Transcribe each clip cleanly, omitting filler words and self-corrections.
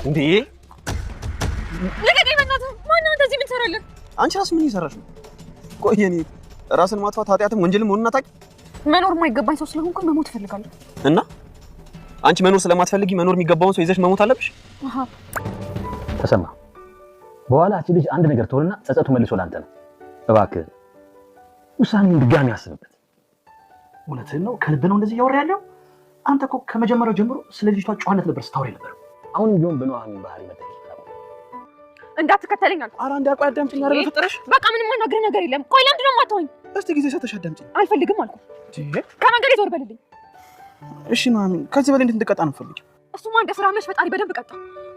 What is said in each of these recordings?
እንዴ ለቀቀኝ በእናትህ። ማነው እንደዚህ ምን ትሰራለህ? አንቺ ራስ ምን እየሰራሽ ነው? ቆይ እኔ ራስን ማጥፋት ኃጢአትም ወንጀልም መሆኑን አታውቂ? መኖር የማይገባኝ ሰው ስለሆንኩ መሞት እፈልጋለሁ። እና አንቺ መኖር ስለማትፈልጊ መኖር የሚገባውን ሰው ይዘሽ መሞት አለብሽ? አሃ ተሰማ በኋላ እቺ ልጅ አንድ ነገር ትሆንና ጸጸቱ መልሶ ላንተ ነው። እባክህ ውሳኔውን ድጋሚ አስብበት። እውነትህን ነው? ከልብ ነው እንደዚህ እያወራ ያለው? አንተ እኮ ከመጀመሪያው ጀምሮ ስለ ልጅቷ ጨዋነት ነበር ስታወራ ነበር። አሁን ቢሆን በኑሐሚን ባህሪ መጠየቅ እንዳትከተለኝ አልኩ። ኧረ እንዳቆይ አዳምጪኝ። ኧረ በፈጠረሽ በቃ ምንም ማናገር ነገር የለም። ቆይ ለምንድን ነው የማታወኝ? እስቲ ጊዜ ሰተሽ አዳምጪኝ። አልፈልግም አልኩ። ከመንገዴ ዞር በልልኝ። እሺ ኑሐሚን፣ ከዚህ በላይ እንዴት እንድትቀጣ ነው የምትፈልጊው? እሱማ እንደ ስራ መች ፈጣሪ በደንብ ቀጣ።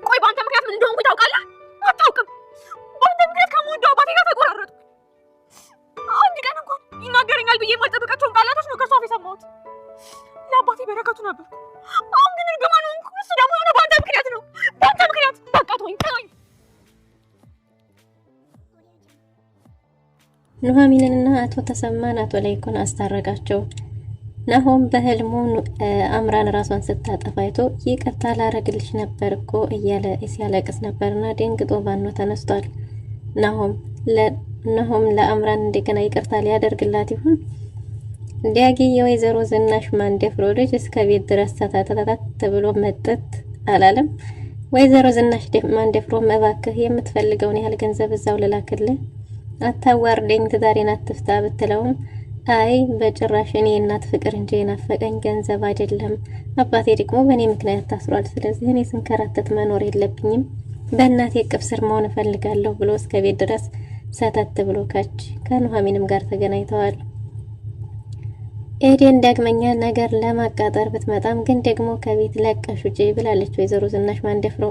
ቆይ በአንተ ምክንያት ምን እንደሆንኩ ታውቃለህ? አታውቅም። በአንተ ምክንያት ከምወደው አባቴ ጋር ተቆራረጥኩ። አንድ ቀን እንኳን ይናገረኛል ብዬ የማልጠብቃቸውን ቃላቶች ነው ከሷ አፍ የሰማሁት። ለአባቴ በረከቱ ነበር። አሁን ግን እርግማን ሆንኩ። እሱ ደግሞ የሆነ በአንተ ምክንያት ነው። በአንተ ምክንያት በቃ ተወኝ። ኑሐሚንንና አቶ ተሰማን አቶ ላይኩን አስታረቃቸው። ናሆም በህልሙ አምራን ራሷን ስታጠፋ አይቶ ይቅርታ ላረግልሽ ነበር እኮ እያለ ሲያለቅስ ነበርና ደንግጦ ባኖ ተነስቷል። ናሆም ለአምራን እንደገና ይቅርታ ሊያደርግላት ይሁን? ዲያጊ የወይዘሮ ዝናሽ ማንደፍሮ ልጅ እስከ ቤት ድረስ ተታተታት ብሎ መጠት አላለም። ወይዘሮ ዝናሽ ማንደፍሮ እባክህ የምትፈልገውን ያህል ገንዘብ እዛው ልላክልህ፣ አታዋርደኝ፣ ትዳሬን አትፍታ ብትለውም አይ በጭራሽ እኔ እናት ፍቅር እንጂ የናፈቀኝ ገንዘብ አይደለም። አባቴ ደግሞ በእኔ ምክንያት ታስሯል። ስለዚህ እኔ ስንከራተት መኖር የለብኝም። በእናቴ እቅፍ ስር መሆን እፈልጋለሁ ብሎ እስከ ቤት ድረስ ሰተት ብሎ ካች ከኑሐሚንም ጋር ተገናኝተዋል። ኤዴን ዳግመኛ ነገር ለማቃጠር ብትመጣም ግን ደግሞ ከቤት ለቀሽ ውጪ ብላለች ወይዘሮ ዝናሽ ማንደፍሮ።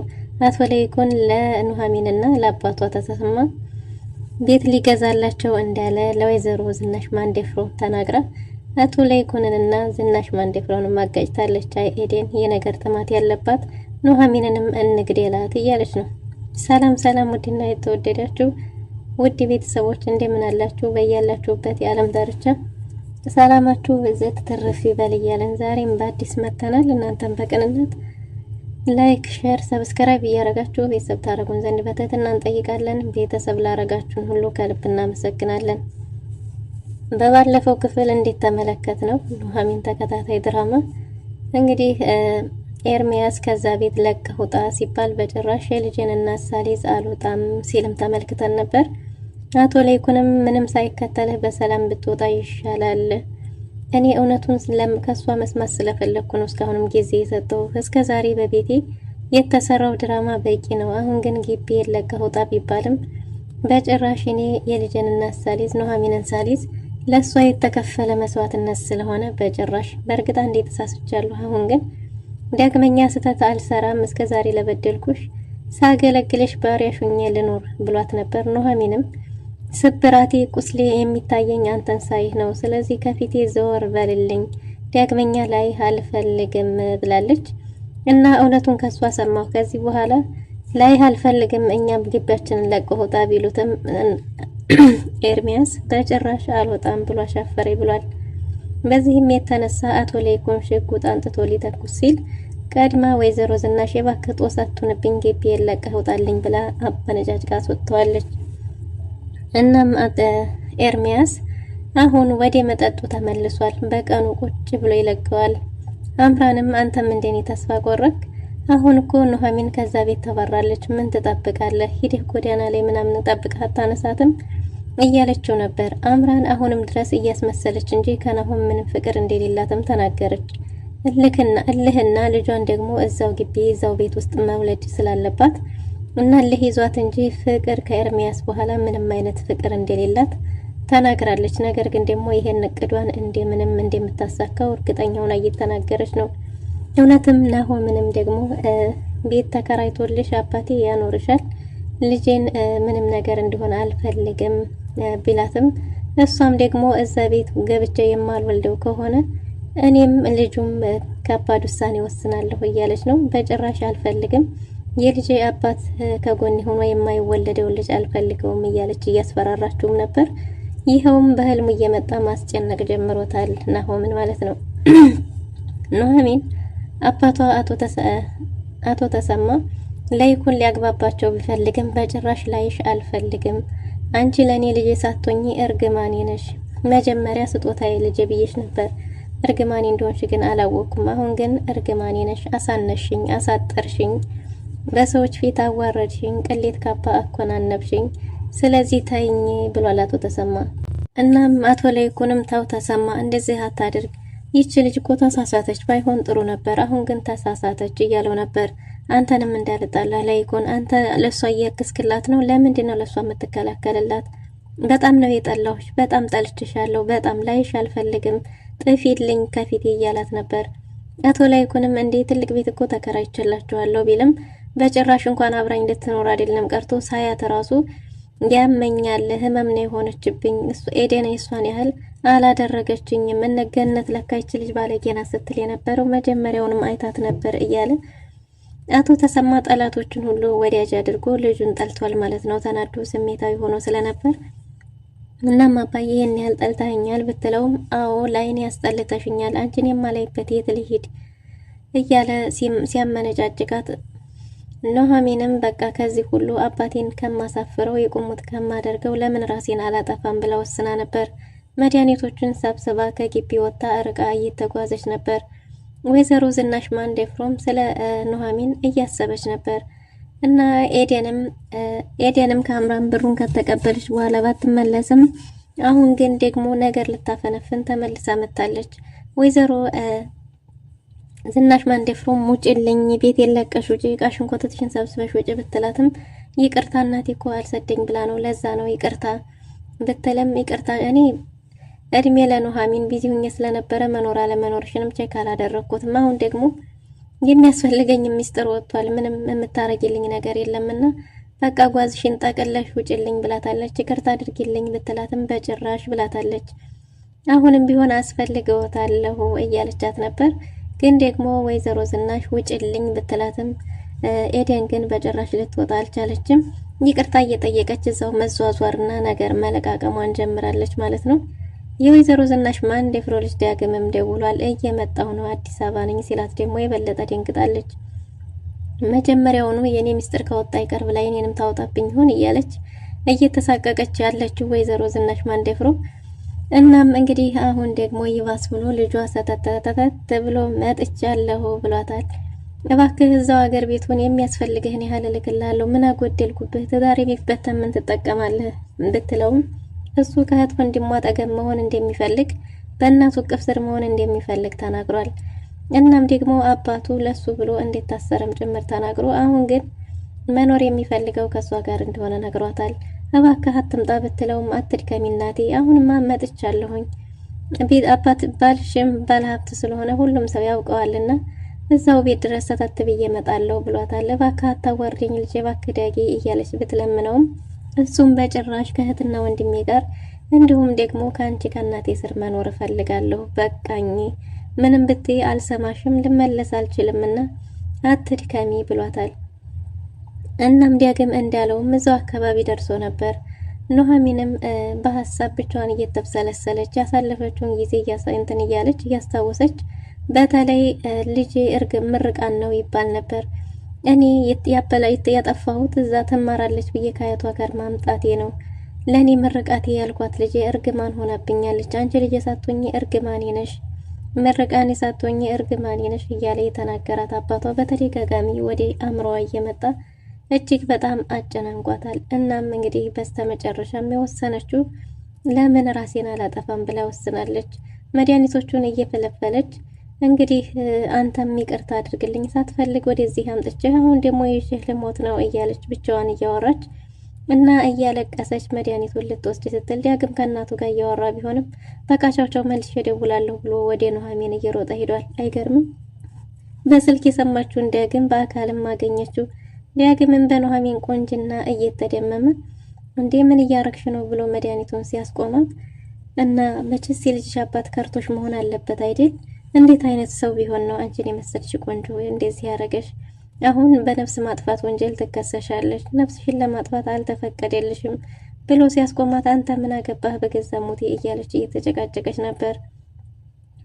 አቶ ለይኩን ለኑሐሚንና ለአባቷ ተሰማ ቤት ሊገዛላቸው እንዳለ ለወይዘሮ ዝናሽ ማንደፍሮ ተናግራ አቶ ለይኩንንና ዝናሽ ማንደፍሮን ማጋጭታለች። አይ ኤዴን የነገር ጥማት ያለባት ኑሐሚንንም እንግደላት እያለች ነው። ሰላም ሰላም፣ ውድና የተወደዳችሁ ውድ ቤተሰቦች እንደምን አላችሁ? በያላችሁበት የዓለም ዳርቻ ሰላማችሁ በዘት ተረፍ ይበል እያለን ዛሬም በአዲስ መተናል። እናንተም በቅንነት ላይክ፣ ሼር፣ ሰብስክራይብ እያረጋችሁ ቤተሰብ ታረጉን ዘንድ በትህትና እንጠይቃለን። ቤተሰብ ላረጋችሁን ሁሉ ከልብ እናመሰግናለን። በባለፈው ክፍል እንዴት ተመለከት ነው ኑሐሚን ተከታታይ ድራማ እንግዲህ ኤርሚያስ ከዛ ቤት ለቀህ ውጣ ሲባል በጭራሽ የልጅን እናት ሳልይዝ አልወጣም ሲልም ተመልክተን ነበር። አቶ ለይኩንም ምንም ሳይከተልህ በሰላም ብትወጣ ይሻላል፣ እኔ እውነቱን ከሷ መስማት ስለፈለኩ ነው እስካሁንም ጊዜ የሰጠው። እስከ ዛሬ በቤቴ የተሰራው ድራማ በቂ ነው። አሁን ግን ግቢ ለቀህ ውጣ ቢባልም በጭራሽ እኔ የልጅን እናት ሳልይዝ ኑሐሚንን ሳልይዝ ለሷ የተከፈለ መስዋዕትነት ስለሆነ በጭራሽ በእርግጥ እንዴ ተሳስቻለሁ። አሁን ግን ዳግመኛ ስህተት አልሰራም። እስከ ዛሬ ለበደልኩሽ ሳገለግልሽ ባሪያሽ ሆኜ ልኖር ብሏት ነበር። ኑሐሚንም ስብራቴ ቁስሌ የሚታየኝ አንተን ሳይህ ነው። ስለዚህ ከፊቴ ዘወር በልልኝ፣ ዳግመኛ ላይ አልፈልግም ብላለች እና እውነቱን ከሷ ሰማሁ። ከዚህ በኋላ ላይ አልፈልግም፣ እኛም ግቢያችንን ለቀህ ውጣ ቢሉትም ኤርሚያስ በጭራሽ አልወጣም ብሎ አሻፈሬ ብሏል። በዚህም የተነሳ አቶ ለይኩን ሽጉጥ አንጥቶ ሊተኩስ ሲል ቀድማ ወይዘሮ ዝናሽ የባክህ ጦስ አትሁንብኝ፣ ግቢ ለቀህ ውጣልኝ ብላ አበነጫጭቃ አስወጥተዋለች። እናም ኤርሚያስ አሁን ወደ መጠጡ ተመልሷል። በቀኑ ቁጭ ብሎ ይለቀዋል። አምራንም አንተም እንደኔ ተስፋ ቆረክ? አሁን እኮ ኑሐሚን ከዛ ቤት ተባራለች፣ ምን ትጠብቃለህ? ሂደህ ጎዳና ላይ ምናምን ጠብቀህ አታነሳትም እያለችው ነበር። አምራን አሁንም ድረስ እያስመሰለች እንጂ ከናሆም ምንም ፍቅር እንደሌላትም ተናገረች። እልህና ልጇን ደግሞ እዛው ግቢ እዛው ቤት ውስጥ መውለድ ስላለባት እና እልህ ይዟት እንጂ ፍቅር ከኤርሚያስ በኋላ ምንም አይነት ፍቅር እንደሌላት ተናግራለች። ነገር ግን ደግሞ ይሄን እቅዷን እንደምንም እንደምታሳካው እርግጠኛ ሆና እየተናገረች ነው። እውነትም ናሆምንም ደግሞ ቤት ተከራይቶልሽ አባቴ ያኖርሻል፣ ልጄን ምንም ነገር እንዲሆን አልፈልግም ቢላትም እሷም ደግሞ እዛ ቤት ገብቼ የማልወልደው ከሆነ እኔም ልጁም ከባድ ውሳኔ ወስናለሁ እያለች ነው። በጭራሽ አልፈልግም፣ የልጄ አባት ከጎን ሆኖ የማይወለደው ልጅ አልፈልገውም እያለች እያስፈራራችውም ነበር። ይኸውም በህልሙ እየመጣ ማስጨነቅ ጀምሮታል ናሆምን ማለት ነው። ኑሐሚን አባቷ አቶ ተሰማ ለይኩን ሊያግባባቸው ቢፈልግም በጭራሽ ላይሽ አልፈልግም። አንቺ ለኔ ልጄ ሳትሆኚ እርግማኔ ነሽ። መጀመሪያ ስጦታዬ ልጄ ብዬሽ ነበር። እርግማኔ እንደሆንሽ ግን አላወቅኩም። አሁን ግን እርግማኔ ነሽ። አሳነሽኝ፣ አሳጠርሽኝ፣ በሰዎች ፊት አዋረድሽኝ፣ ቅሌት ካባ አኮናነብሽኝ። ስለዚህ ተይኝ ብሏል አቶ ተሰማ። እናም አቶ ለይኩንም ታው ተሰማ፣ እንደዚህ አታድርግ፣ ይቺ ልጅ እኮ ተሳሳተች፣ ባይሆን ጥሩ ነበር፣ አሁን ግን ተሳሳተች እያለው ነበር። አንተንም እንዳልጣላ ለይኩን፣ አንተ ለሷ እየክስክላት ነው። ለምንድን ነው ለሷ የምትከላከልላት? በጣም ነው የጠላሁሽ፣ በጣም ጠልችሻለሁ፣ በጣም ላይሽ አልፈልግም፣ ጥፊልኝ ከፊቴ እያላት ነበር። አቶ ለይኩንም እንዴ ትልቅ ቤት እኮ ተከራይቼላችኋለሁ ቢልም በጭራሽ እንኳን አብራኝ እንድትኖር አይደለም ቀርቶ ሳያት ራሱ ያመኛል፣ ህመም ነው የሆነችብኝ። እሱ ኤደን የሷን ያህል አላደረገችኝም። እነገነት ለካይች ልጅ ባለጌና ስትል የነበረው መጀመሪያውንም አይታት ነበር እያለ አቶ ተሰማ ጠላቶችን ሁሉ ወዲያጅ አድርጎ ልጁን ጠልቷል ማለት ነው። ተናዶ ስሜታዊ ሆኖ ስለነበር እናም አባዬ ይህን ያህል ጠልታኛል ብትለውም አዎ ላይን ያስጠልተሽኛል፣ አንቺን የማላይበት የት ልሂድ እያለ ሲያመነጫጭቃት ኑሐሚንም በቃ ከዚህ ሁሉ አባቴን ከማሳፍረው የቁሙት ከማደርገው ለምን ራሴን አላጠፋም ብላ ወስና ነበር። መድኃኒቶቹን ሰብስባ ከግቢ ወጥታ ርቃ እየተጓዘች ነበር። ወይዘሮ ዝናሽ ማንደፍሮም ስለ ኑሐሚን እያሰበች ነበር እና ኤደንም ከአምራን ብሩን ከተቀበለች በኋላ ባትመለስም አሁን ግን ደግሞ ነገር ልታፈነፍን ተመልሳ መጣለች። ወይዘሮ ዝናሽ ማንደፍሮም ውጭልኝ፣ ቤት የለቀሽ ውጭ፣ ዕቃሽን ኮተትሽን ሰብስበሽ ውጭ ብትላትም ይቅርታ እናቴ እኮ አልሰደኝ ብላ ነው፣ ለዛ ነው ይቅርታ ብትለም ይቅርታ እኔ እድሜ ለኑሐሚን ቢዚ ሁኜ ስለነበረ መኖር አለመኖርሽንም ቼክ አላደረኩትም። አሁን ደግሞ የሚያስፈልገኝ ሚስጥር ወጥቷል። ምንም የምታረጊልኝ ነገር የለምና በቃ ጓዝሽን ጠቅለሽ ውጭልኝ ብላታለች። ይቅርታ አድርጊልኝ ብትላትም በጭራሽ ብላታለች። አሁንም ቢሆን አስፈልገውታለሁ እያለቻት ነበር። ግን ደግሞ ወይዘሮ ዝናሽ ውጭልኝ ብትላትም ኤደን ግን በጭራሽ ልትወጣ አልቻለችም። ይቅርታ እየጠየቀች እዛው መዟዟርና ነገር መለቃቀሟን ጀምራለች ማለት ነው። የወይዘሮ ዝናሽ ማንደፍሮ ልጅ ዳግምም ደውሏል። እየመጣሁ ነው አዲስ አበባ ነኝ ሲላት ደግሞ የበለጠ ደንግጣለች። መጀመሪያውኑ የኔ ሚስጥር ከወጣ ይቀርብ ላይ እኔንም ታወጣብኝ ይሆን እያለች እየተሳቀቀች ያለችው ወይዘሮ ዝናሽ ማንደፍሮ እናም እንግዲህ አሁን ደግሞ ይባስ ብሎ ልጇ ሰተተተተ ብሎ መጥቻለሁ ብሏታል። እባክህ እዛው ሀገር ቤቱን የሚያስፈልግህን ያህል እልክልሃለሁ፣ ምን አጎደልኩብህ? ትዳሬ ቢፈተን ምን ትጠቀማለህ ብትለውም እሱ ከእህት ወንድሟ አጠገብ መሆን እንደሚፈልግ በእናቱ እቅፍ ስር መሆን እንደሚፈልግ ተናግሯል። እናም ደግሞ አባቱ ለሱ ብሎ እንዴት ታሰረም ጭምር ተናግሮ አሁን ግን መኖር የሚፈልገው ከሷ ጋር እንደሆነ ነግሯታል። እባክህ አትምጣ ብትለውም አትድከሚ እናቴ፣ አሁንማ መጥቻለሁኝ። አባት ባልሽም ባለሀብት ስለሆነ ሁሉም ሰው ያውቀዋልና እዛው ቤት ድረስ ሰተት ብዬ እመጣለሁ ብሏታል። እባክህ አታዋርደኝ ልጄ እባክህ ዳጊ እያለች ብትለምነውም እሱም በጭራሽ ከእህትና ወንድሜ ጋር እንዲሁም ደግሞ ከአንቺ ከእናቴ ስር መኖር እፈልጋለሁ፣ በቃኝ፣ ምንም ብትይ አልሰማሽም፣ ልመለስ አልችልምና አትድከሚ ብሏታል። እናም ዳግም እንዳለውም እዛው አካባቢ ደርሶ ነበር። ኑሐሚንም በሀሳብ ብቻዋን እየተብሰለሰለች ያሳለፈችውን ጊዜ እንትን እያለች እያስታወሰች በተለይ ልጄ እርግብ ምርቃን ነው ይባል ነበር። እኔ ያጠፋሁት እዛ ትማራለች ብዬ ከአያቷ ጋር ማምጣቴ ነው። ለእኔ ምርቃቴ ያልኳት ልጄ እርግማን ሆናብኛለች። አንቺ ልጄ ሳትሆኚ እርግማኔ ነሽ፣ ምርቃኔ ሳትሆኚ እርግማኔ ነሽ እያለ የተናገራት አባቷ በተደጋጋሚ ወደ አእምሮዋ እየመጣ እጅግ በጣም አጨናንቋታል። እናም እንግዲህ በስተመጨረሻም የወሰነችው ለምን ራሴን አላጠፋም ብላ ወስናለች። መድኃኒቶቹን እየፈለፈለች እንግዲህ አንተም ይቅርታ አድርግልኝ ሳትፈልግ ወደዚህ አምጥቼ አሁን ደግሞ ይዤህ ልሞት ነው እያለች ብቻዋን እያወራች እና እያለቀሰች መድኃኒቱን ልትወስድ ስትል ዳግም ከእናቱ ጋር እያወራ ቢሆንም በቃ ቻው ቻው መልሼ እደውላለሁ ብሎ ወደ ኑሐሚን እየሮጠ ሄዷል። አይገርምም? በስልክ የሰማችውን ዳግም በአካልም አገኘችው። ዳግምን በኑሐሚን ቆንጅና እየተደመመ እንዴ ምን እያረግሽ ነው ብሎ መድኃኒቱን ሲያስቆማት እና መቼስ የልጅሽ አባት ከርቶሽ መሆን አለበት አይደል? እንዴት አይነት ሰው ቢሆን ነው አንቺን የመሰልሽ ቆንጆ እንደዚህ ያረገሽ? አሁን በነፍስ ማጥፋት ወንጀል ትከሰሻለሽ፣ ነፍስሽን ለማጥፋት አልተፈቀደልሽም ብሎ ሲያስቆማት አንተ ምን አገባህ በገዛ ሞቴ እያለች እየተጨቃጨቀች ነበር።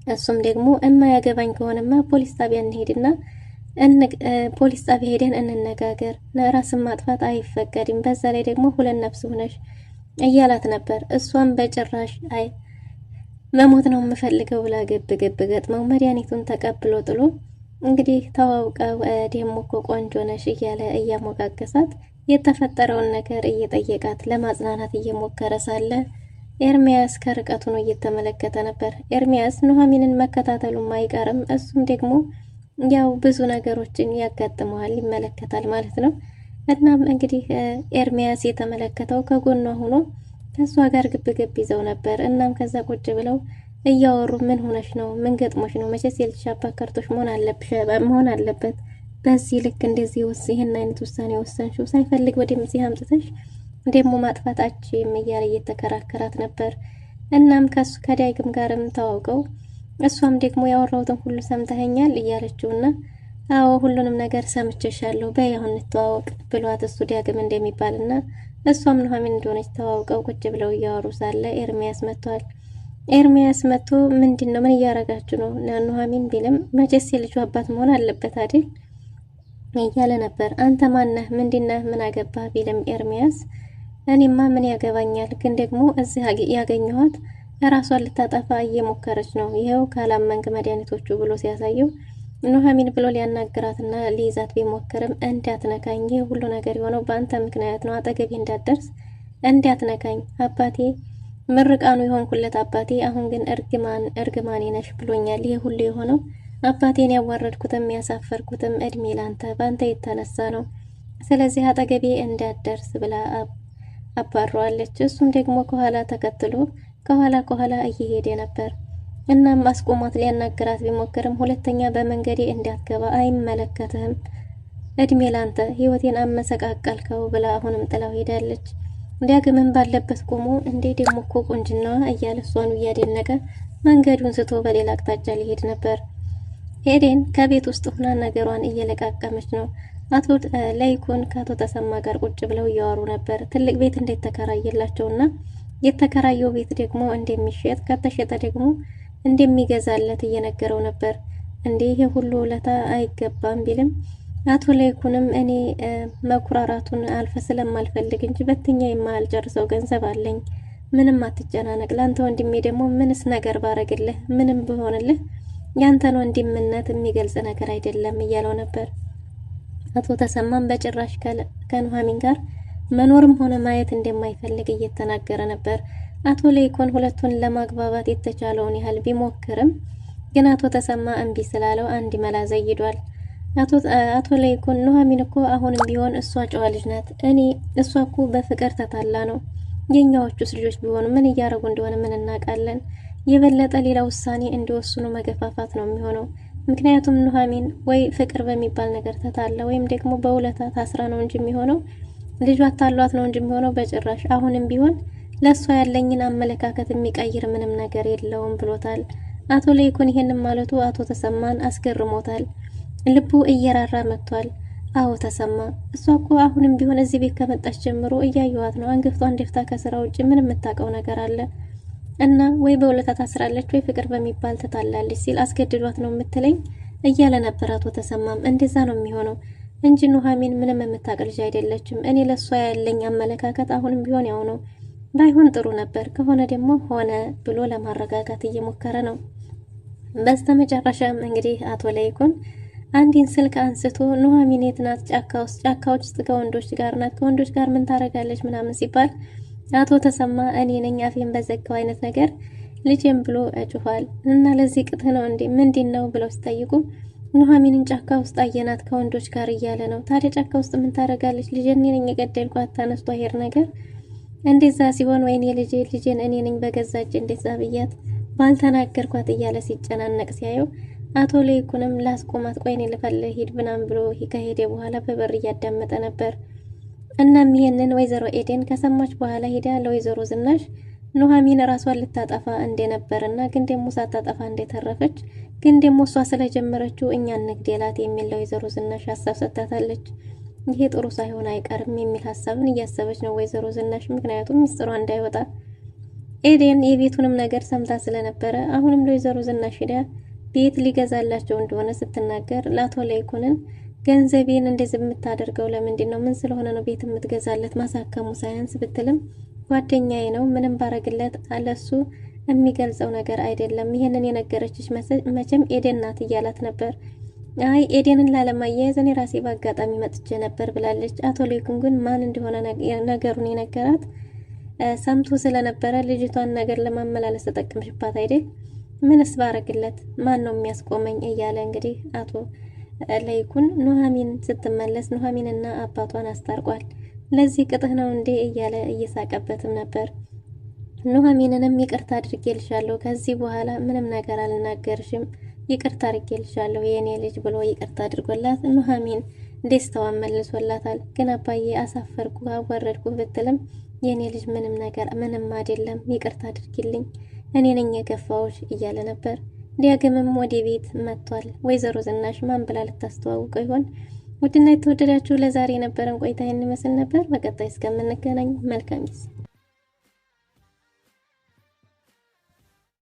እሱም ደግሞ እማያገባኝ ከሆነማ ፖሊስ ጣቢያ እንሄድና ፖሊስ ጣቢያ ሄደን እንነጋገር፣ ራስን ማጥፋት አይፈቀድም፣ በዛ ላይ ደግሞ ሁለት ነፍስ ሆነሽ እያላት ነበር። እሷም በጭራሽ አይ መሞት ነው የምፈልገው ብላ ግብ ገጥመው መድኃኒቱን ተቀብሎ ጥሎ እንግዲህ ተዋውቀው ደሞ እኮ ቆንጆ ነሽ እያለ እያሞጋገሳት የተፈጠረውን ነገር እየጠየቃት ለማጽናናት እየሞከረ ሳለ ኤርሚያስ ከርቀቱ ነው እየተመለከተ ነበር። ኤርሚያስ ኑሐሚንን መከታተሉም አይቀርም። እሱም ደግሞ ያው ብዙ ነገሮችን ያጋጥመዋል ይመለከታል ማለት ነው። እናም እንግዲህ ኤርሚያስ የተመለከተው ከጎኗ ሆኖ ከሷ ጋር ግብ ይዘው ነበር። እናም ከዛ ቁጭ ብለው እያወሩ ምን ሆነሽ ነው? ምን ገጥሞሽ ነው? መቼስ የልጅሽ አባት ከርቶሽ መሆን አለበት በዚህ ልክ እንደዚህ ይህን አይነት ውሳኔ ወሰንሽው ሳይፈልግ ወደዚህ አምጥተሽ ደግሞ ማጥፋታችም እያለ እየተከራከራት ነበር። እናም ከሱ ከዳግም ጋርም ተዋውቀው እሷም ደግሞ ያወራሁትን ሁሉ ሰምተኸኛል እያለችውና አዎ ሁሉንም ነገር ሰምቼሻለሁ በይ አሁን እንተዋወቅ ብሏት እሱ ዳግም እንደሚባልና እሷም ኑሐሚን እንደሆነች ተዋውቀው ቁጭ ብለው እያወሩ ሳለ ኤርሚያስ መጥቷል። ኤርሚያስ መጥቶ ምንድነው ምን እያረጋችሁ ነው ኑሐሚን ቢልም መቼስ የልጁ አባት መሆን አለበት አይደል እያለ ነበር። አንተ ማነህ ምንድነህ ምን አገባህ ቢልም ኤርሚያስ እኔማ ምን ያገባኛል፣ ግን ደግሞ እዚህ ያገኘኋት ራሷን ልታጠፋ እየሞከረች ነው፣ ይሄው ካላመንክ መድኃኒቶቹ ብሎ ሲያሳየው ኑሐሚን ብሎ ሊያናግራትና ሊይዛት ቢሞክርም እንዳትነካኝ፣ ይሄ ሁሉ ነገር የሆነው በአንተ ምክንያት ነው፣ አጠገቤ እንዳትደርስ እንዳትነካኝ፣ አባቴ ምርቃኑ የሆንኩለት አባቴ አሁን ግን እርግማኔ ነሽ ብሎኛል። ይሄ ሁሉ የሆነው አባቴን ያዋረድኩትም ያሳፈርኩትም እድሜ ላንተ ባንተ የተነሳ ነው። ስለዚህ አጠገቤ እንዳትደርስ ብላ አባረዋለች። እሱም ደግሞ ከኋላ ተከትሎ ከኋላ እየሄደ ነበር። እናም አስቆሟት ሊያናግራት ቢሞክርም ሁለተኛ በመንገዴ እንዳትገባ አይመለከትህም፣ እድሜ ላንተ ህይወቴን አመሰቃቀልከው ብላ አሁንም ጥላው ሄዳለች። ዳግምን ባለበት ቆሞ እንዴ ደግሞ እኮ ቁንጅናዋ እያለ እሷኑ እያደነቀ መንገዱን ስቶ በሌላ አቅጣጫ ሊሄድ ነበር። ኤደን ከቤት ውስጥ ሆና ነገሯን እየለቃቀመች ነው። አቶ ለይኩን ከአቶ ተሰማ ጋር ቁጭ ብለው እያወሩ ነበር። ትልቅ ቤት እንዴት ተከራየላቸውና የተከራየው ቤት ደግሞ እንደሚሸጥ ከተሸጠ ደግሞ እንደሚገዛለት እየነገረው ነበር። እንዴ ይሄ ሁሉ ውለታ አይገባም ቢልም አቶ ለይኩንም እኔ መኩራራቱን አልፈ ስለማልፈልግ እንጂ በትኛ የማልጨርሰው ገንዘብ አለኝ፣ ምንም አትጨናነቅ፣ ላንተ ወንድሜ ደግሞ ምንስ ነገር ባረግልህ ምንም ብሆንልህ ያንተን ወንድምነት የሚገልጽ ነገር አይደለም እያለው ነበር። አቶ ተሰማም በጭራሽ ከኑሐሚን ጋር መኖርም ሆነ ማየት እንደማይፈልግ እየተናገረ ነበር። አቶ ለይኩን ሁለቱን ለማግባባት የተቻለውን ያህል ቢሞክርም ግን አቶ ተሰማ እምቢ ስላለው አንድ መላ ዘይዷል። አቶ ለይኩን ኑሐሚን እኮ አሁንም ቢሆን እሷ ጨዋ ልጅ ናት፣ እሷ እኮ በፍቅር ተታላ ነው፣ የኛዎቹስ ልጆች ቢሆኑ ምን እያረጉ እንደሆነ ምን እናውቃለን፣ የበለጠ ሌላ ውሳኔ እንዲወስኑ መገፋፋት ነው የሚሆነው። ምክንያቱም ኑሐሚን ወይ ፍቅር በሚባል ነገር ተታላ ወይም ደግሞ በውለታ ታስራ ነው እንጂ የሚሆነው ልጇ ታሏት ነው እንጂ የሚሆነው በጭራሽ አሁንም ቢሆን ለሷ ያለኝን አመለካከት የሚቀይር ምንም ነገር የለውም ብሎታል። አቶ ለይኩን ይሄንን ማለቱ አቶ ተሰማን አስገርሞታል። ልቡ እየራራ መጥቷል። አዎ ተሰማ፣ እሷ እኮ አሁንም ቢሆን እዚህ ቤት ከመጣች ጀምሮ እያየዋት ነው፣ አንገፍቷን ደፍታ ከስራ ውጭ ምን የምታውቀው ነገር አለ እና ወይ በውለታ ታስራለች ወይ ፍቅር በሚባል ተታላለች ሲል አስገድዷት ነው የምትለኝ እያለ ነበር። አቶ ተሰማም እንደዛ ነው የሚሆነው እንጂ ኑሐሚን ምንም የምታውቅ ልጅ አይደለችም፣ እኔ ለሷ ያለኝ አመለካከት አሁንም ቢሆን ያው ነው፣ ባይሆን ጥሩ ነበር፣ ከሆነ ደግሞ ሆነ ብሎ ለማረጋጋት እየሞከረ ነው። በስተመጨረሻም እንግዲህ አቶ ለይኩን አንዲን ስልክ አንስቶ ኑሐሚን የት ናት? ጫካዎች ውስጥ ከወንዶች ጋር ናት። ከወንዶች ጋር ምን ታረጋለች ምናምን ሲባል አቶ ተሰማ እኔ ነኝ አፌን በዘጋው አይነት ነገር ልጄም ብሎ እጩኋል። እና ለዚህ ቅጥህ ነው እንዴ ምንድን ነው ብለው ሲጠይቁ ኑሐሚንን ጫካ ውስጥ አየናት ከወንዶች ጋር እያለ ነው። ታዲያ ጫካ ውስጥ ምን ታረጋለች? ልጄን እኔ ነኝ የገደልኳት ተነስቶ ሄር ነገር እንደዛ ሲሆን ወይኔ ልጄን እኔ ነኝ በገዛ እጄ እንደዛ ብያት ባልተናገርኳት እያለ ሲጨናነቅ ሲያየው አቶ ለይኩንም ላስቆማት ቆይኔ ልፈልግ ሂድ ምናምን ብሎ ከሄደ በኋላ በበር እያዳመጠ ነበር። እናም ይሄንን ወይዘሮ ኤደን ከሰማች በኋላ ሄዳ ለወይዘሮ ዝናሽ ኑሐሚን ራሷን ልታጠፋ እንደነበርና ግን ደግሞ ሳታጠፋ እንደተረፈች ግን ደግሞ እሷ ስለጀመረችው እኛ እንግደላት የሚል ለወይዘሮ ዝናሽ ሀሳብ ሰጥታታለች። ይሄ ጥሩ ሳይሆን አይቀርም የሚል ሀሳብን እያሰበች ነው ወይዘሮ ዝናሽ፣ ምክንያቱም ሚስጥሯ እንዳይወጣ። ኤደን የቤቱንም ነገር ሰምታ ስለነበረ አሁንም ለወይዘሮ ዝናሽ ሄዳ ቤት ሊገዛላቸው እንደሆነ ስትናገር ለአቶ ለይኩንን ገንዘቤን እንደዚህ የምታደርገው ለምንድን ነው? ምን ስለሆነ ነው ቤት የምትገዛለት? ማሳከሙ ሳያንስ ብትልም ጓደኛዬ ነው፣ ምንም ባረግለት አለሱ የሚገልጸው ነገር አይደለም። ይሄንን የነገረችሽ መቼም ኤደን ናት እያላት ነበር። አይ ኤደንን ላለማያያዝ እኔ ራሴ በአጋጣሚ መጥቼ ነበር ብላለች። አቶ ለይኩን ግን ማን እንደሆነ ነገሩን የነገራት ሰምቶ ስለነበረ ልጅቷን ነገር ለማመላለስ ተጠቀምሽባት አይደል? ምንስ ባረግለት ማን ነው የሚያስቆመኝ? እያለ እንግዲህ አቶ ለይኩን ኑሐሚን ስትመለስ ኑሐሚንና አባቷን አስታርቋል። ለዚህ ቅጥህ ነው እንዴ እያለ እየሳቀበትም ነበር። ኑሐሚንንም ይቅርታ አድርጌልሻለሁ፣ ከዚህ በኋላ ምንም ነገር አልናገርሽም፣ ይቅርታ አድርጌልሻለሁ የኔ ልጅ ብሎ ይቅርታ አድርጎላት ኑሐሚን ደስታዋን መልሶላታል። ግን አባዬ አሳፈርኩ አዋረድኩ ብትልም የኔ ልጅ ምንም አይደለም፣ ይቅርታ አድርጊልኝ፣ እኔ ነኝ የገፋዎች እያለ ነበር። ዲያግምም ወደ ቤት መጥቷል። ወይዘሮ ዝናሽ ማን ብላ ልታስተዋውቀው ይሆን? ውድና የተወደዳችሁ ለዛሬ የነበረን ቆይታ ይህን ይመስል ነበር። በቀጣይ እስከምንገናኝ መልካም ጊዜ